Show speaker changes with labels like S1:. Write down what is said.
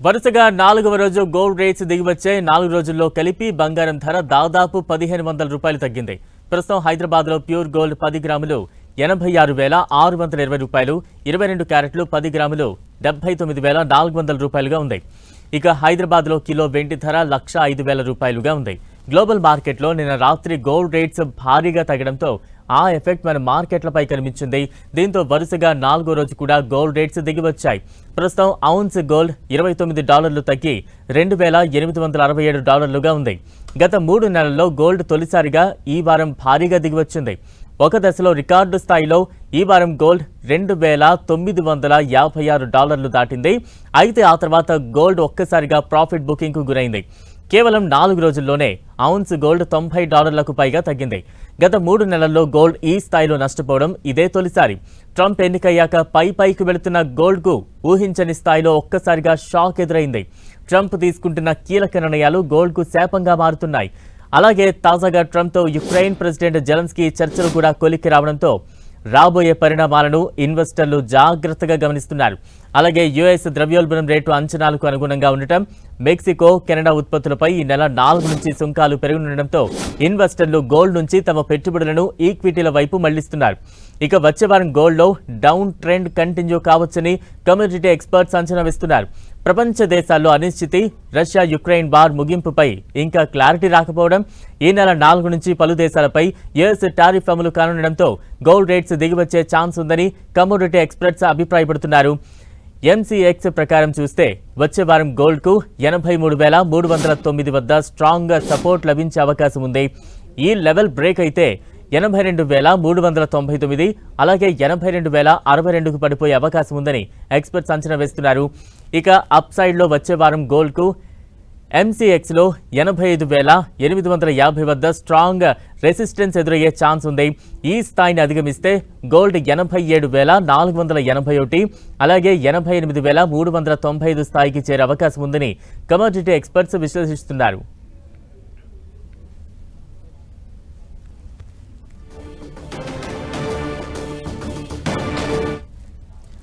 S1: వరుసగా 4వ రోజు గోల్డ్ రేట్స్ దిగివచ్చాయి. 4 రోజుల్లో కలిపి బంగారం ధర దాదాపు 1500 రూపాయలు తగ్గింది. ప్రస్తుతం హైదరాబాద్లో ప్యూర్ గోల్డ్ 10 గ్రాములు 86,620 రూపాయలు, 22 క్యారెట్లు 10 గ్రాములు 79,400 రూపాయలుగా ఉంది. ఇక హైదరాబాద్లో కిలో వెండి ధర 1,05,000 రూపాయలుగా ఉంది. గ్లోబల్ మార్కెట్లో నిన్న రాత్రి గోల్డ్ రేట్స్ భారీగా తగ్గడంతో ఆ ఎఫెక్ట్ మన మార్కెట్లపై కనిపించింది. దీంతో వరుసగా 4వ రోజు కూడా గోల్డ్ రేట్స్ దిగివచ్చాయి. ప్రస్తుతం ఔన్స్ గోల్డ్ $29 తగ్గి $2,867గా ఉంది. గత 3 నెలల్లో గోల్డ్ తొలిసారిగా ఈ వారం భారీగా దిగివచ్చింది. ఒక దశలో రికార్డు స్థాయిలో ఈ వారం గోల్డ్ $2,956 దాటింది. అయితే ఆ తర్వాత గోల్డ్ ఒక్కసారిగా ప్రాఫిట్ బుకింగ్కు గురైంది. కేవలం 4 రోజుల్లోనే ఔన్స్ గోల్డ్ $90లకు పైగా తగ్గింది. గత 3 నెలల్లో గోల్డ్ ఈ స్థాయిలో నష్టపోవడం ఇదే తొలిసారి. ట్రంప్ ఎన్నికయ్యాక పైకి వెళుతున్న గోల్డ్కు ఊహించని స్థాయిలో ఒక్కసారిగా షాక్ ఎదురైంది. ట్రంప్ తీసుకుంటున్న కీలక నిర్ణయాలు గోల్డ్కు శాపంగా మారుతున్నాయి. అలాగే తాజాగా ట్రంప్తో యుక్రెయిన్ ప్రెసిడెంట్ జెలెన్స్కీ చర్చలు కూడా కొలిక్కి రావడంతో రాబోయే పరిణామాలను ఇన్వెస్టర్లు జాగ్రత్తగా గమనిస్తున్నారు. అలాగే యుఎస్ ద్రవ్యోల్బణం రేటు అంచనాలకు అనుగుణంగా ఉండటం, మెక్సికో, కెనడా ఉత్పత్తులపై ఈ నెల 4 నుంచి సుంకాలు పెరుగుతుండటంతో ఇన్వెస్టర్లు గోల్డ్ నుంచి తమ పెట్టుబడులను ఈక్విటీల వైపు మళ్లిస్తున్నారు. ఇక వచ్చే వారం గోల్డ్లో డౌన్ ట్రెండ్ కంటిన్యూ కావచ్చని కమోడిటీ ఎక్స్పర్ట్స్ అంచనా వేస్తున్నారు. ప్రపంచ దేశాల్లో అనిశ్చితి, రష్యా యుక్రెయిన్ వార్ ముగింపుపై ఇంకా క్లారిటీ రాకపోవడం, ఈ నెల 4 నుంచి పలు దేశాలపై యుఎస్ టారిఫ్ అమలు కానుండటంతో గోల్డ్ రేట్స్ దిగివచ్చే ఛాన్స్ ఉందని కమోడిటీ ఎక్స్పర్ట్స్ అభిప్రాయపడుతున్నారు. ఎంసీఎక్స్ ప్రకారం చూస్తే వచ్చే వారం గోల్డ్కు 83,309 వద్ద స్ట్రాంగ్ సపోర్ట్ లభించే అవకాశం ఉంది. ఈ లెవెల్ బ్రేక్ అయితే 82,399, అలాగే 82,062కు పడిపోయే అవకాశం ఉందని ఎక్స్పర్ట్స్ అంచనా వేస్తున్నారు. ఇక అప్ సైడ్లో వచ్చే వారం గోల్డ్కు ఎంసీఎక్స్లో 85,850 వద్ద స్ట్రాంగ్ రెసిస్టెన్స్ ఎదురయ్యే ఛాన్స్ ఉంది. ఈ స్థాయిని అధిగమిస్తే గోల్డ్ 87,481, అలాగే 88,395 స్థాయికి చేరే అవకాశం ఉందని కమోడిటీ ఎక్స్పర్ట్స్ విశ్లేషిస్తున్నారు.